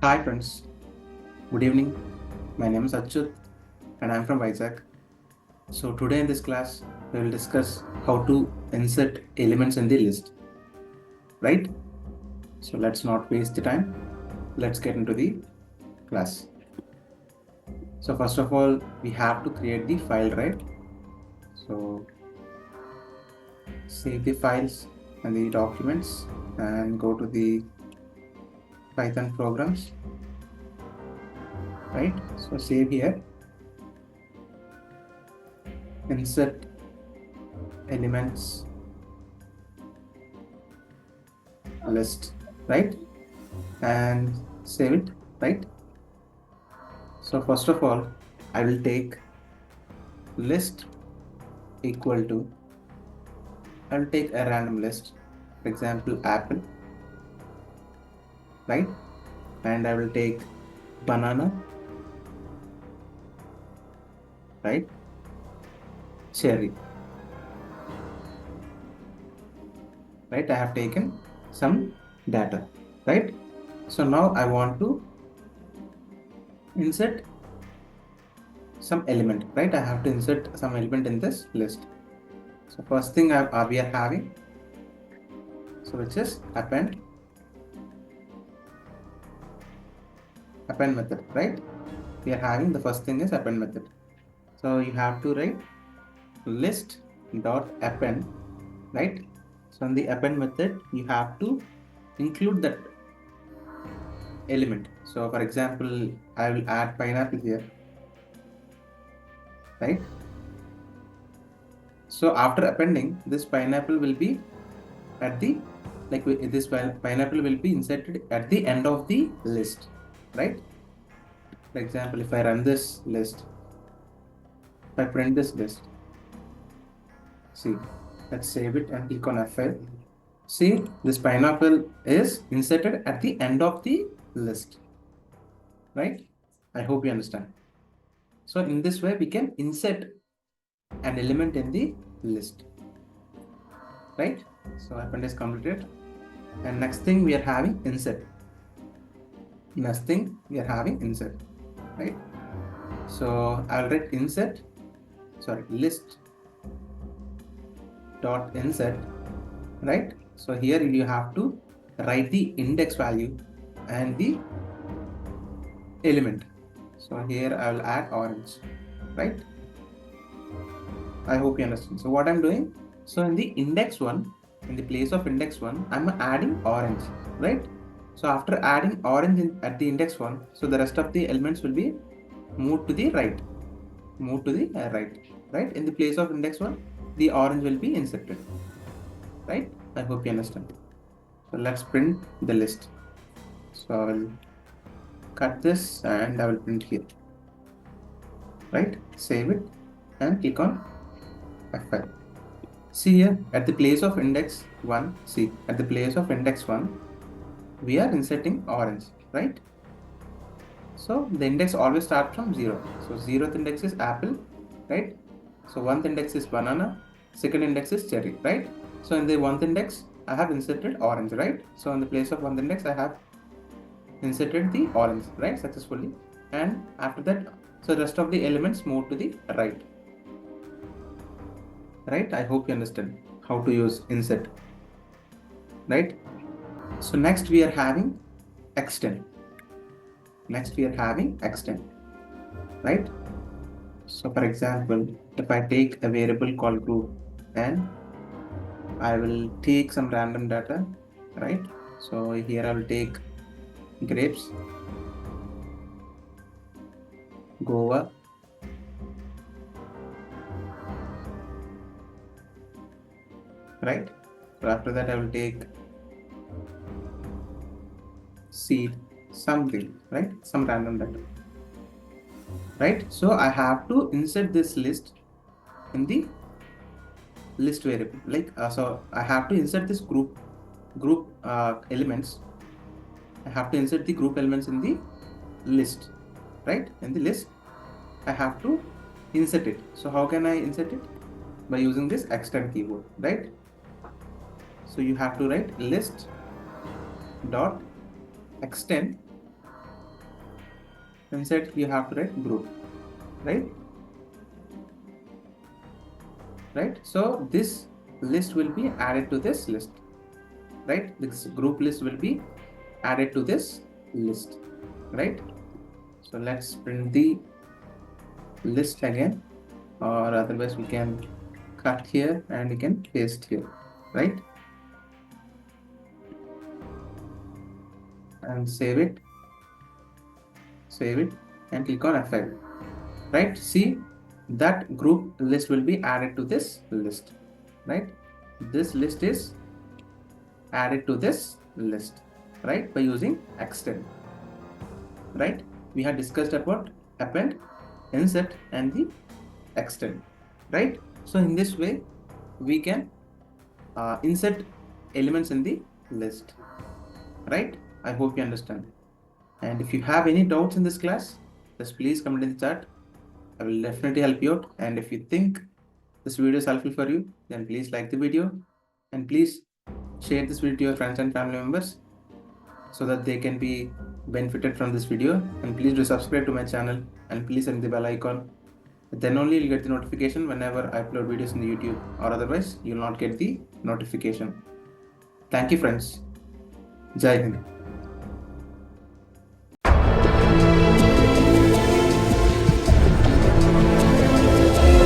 Hi friends, good evening. My name is Achyut and I'm from Vizag. So today in this class, we will discuss how to insert elements in the list, right? So let's not waste the time. Let's get into the class. So first of all, we have to create the file, right? So save the files and the documents and go to the Python programs, right? So save here, insert elements list, right? And save it, right? So first of all, I will take list equal to, I will take a random list, for example, apple, right? And I will take banana, right? Cherry, right? I have taken some data, right? So now I want to insert some element, right? I have to insert some element in this list. So first thing we are having, so which is append method, right? We are having the first thing is append method. So you have to write list dot append, right? So in the append method, you have to include that element. So for example, I will add pineapple here, right? So after appending, this pineapple will be at the, this pineapple will be inserted at the end of the list, right? For example, if I run this list, if I print this list, see, let's save it and click on F5. See, this pineapple is inserted at the end of the list, right? I hope you understand. So in this way, we can insert an element in the list, right? So append is completed. And next thing we are having insert. Next thing we are having insert, right? So I'll write insert, list dot insert, right? So here you have to write the index value and the element. So here I will add orange, right? I hope you understand. So what I'm doing, so in the index one, in the place of index one, I'm adding orange, right? So after adding orange at the index one, so the rest of the elements will be moved to the right, right? In the place of index one, the orange will be inserted, right? I hope you understand. So let's print the list. So I will cut this and I will print here, right? Save it and click on F5. See here at the place of index 1, see at the place of index 1, we are inserting orange, right? So the index always starts from 0. So 0th index is apple, right? So 1st index is banana, 2nd index is cherry, right? So in the 1st index, I have inserted orange, right? So in the place of 1st index, I have inserted the orange, right? Successfully. And after that, so the rest of the elements move to the right. Right? I hope you understand how to use insert, right? So next we are having extend. Right? So for example, if I take a variable called group and I will take some random data, right? So here I will take grapes, guava, right? So after that I will take seed, something, right? Some random data, right? So I have to insert this list in the list variable, so I have to insert this group elements. I have to insert the group elements in the list, right? In the list, I have to insert it. So how can I insert it? By using this extend keyword, right? So you have to write list dot extend inside you have to write group, right? Right? So this list will be added to this list, right? This group list will be added to this list, right? So let's print the list again, or otherwise we can cut here and we can paste here, right? And save it, and click on F5, right? See, that group list will be added to this list, right? This list is added to this list, right? By using extend, right? We had discussed about append, insert, and the extend, right? So in this way, we can insert elements in the list, right? I hope you understand. And if you have any doubts in this class, just please comment in the chat. I will definitely help you out. And if you think this video is helpful for you, then please like the video and please share this video to your friends and family members so that they can be benefited from this video. And please do subscribe to my channel and please hit the bell icon. Then only you'll get the notification whenever I upload videos in the YouTube, or otherwise you'll not get the notification. Thank you, friends. Jai Hind.